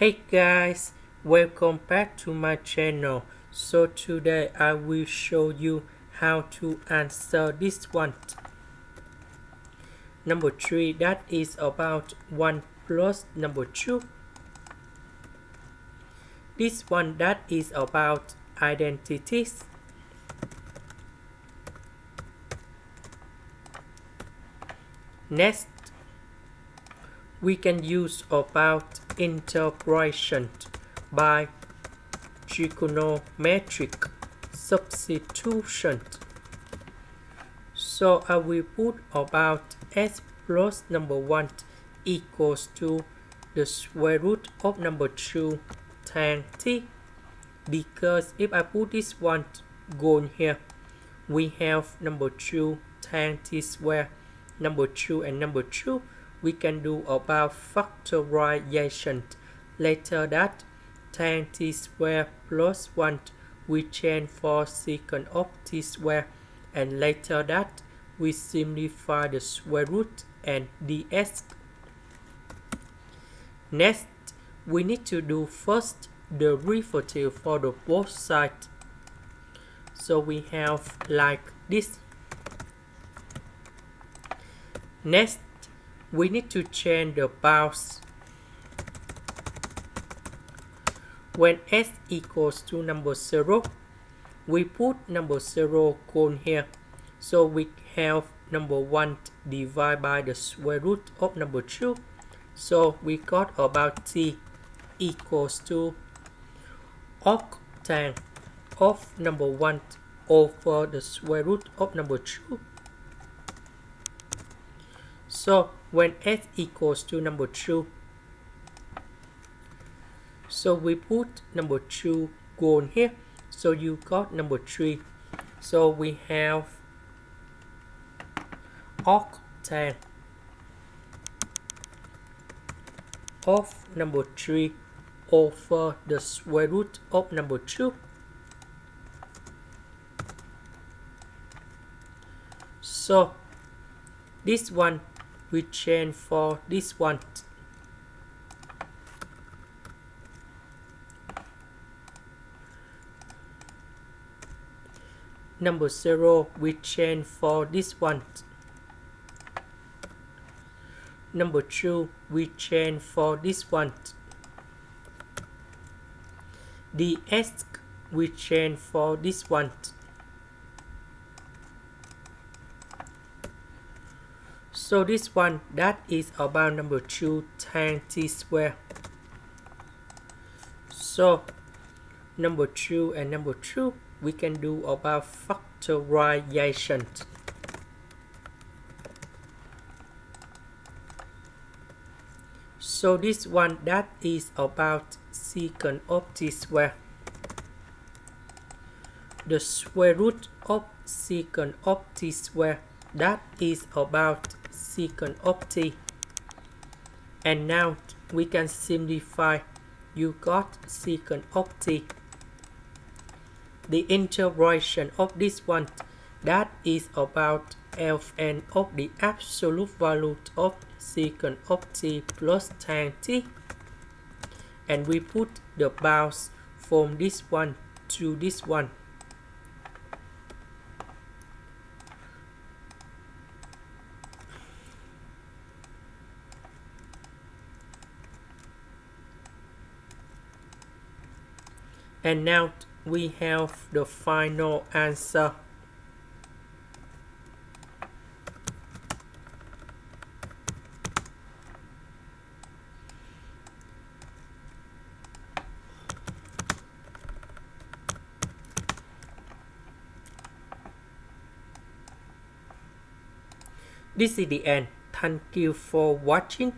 Hey guys, welcome back to my channel. So today I will show you how to answer this one. Number 3, that is about 1 plus number 2. This one that is about identities. Next, we can use about integration by trigonometric substitution. So I will put about s plus number 1 equals to the square root of number 2 tan t, because if I put this one gone here, we have number 2 tan t square, number 2 and number 2. We can do about factorization. Later that tan t square plus 1 we change for secant of t square, and later that we simplify the square root and ds. Next, we need to do first the derivative for the both sides. So we have like this. Next, we need to change the bounds. When s equals to number 0, we put number 0 gone here. So we have number 1 divided by the square root of number 2. So we got about t equals to octane of number 1 over the square root of number 2. So when s equals to number 2, so we put number 2 gone here. So you got number 3. So we have octane of number 3 over the square root of number 2. So this one we change for this one. Number 0 we change for this one. Number 2 we change for this one. ds we change for this one. So this one that is about number 2 tan t square. So number 2 and number 2 we can do about factorization. So this one that is about secant of t square. The square root of secant of t square, that is about secant of t. And now we can simplify. You got secant of t. The integration of this one, that is about ln of the absolute value of secant of t plus tan t. And we put the bounds from this one to this one. And now we have the final answer. This is the end. Thank you for watching.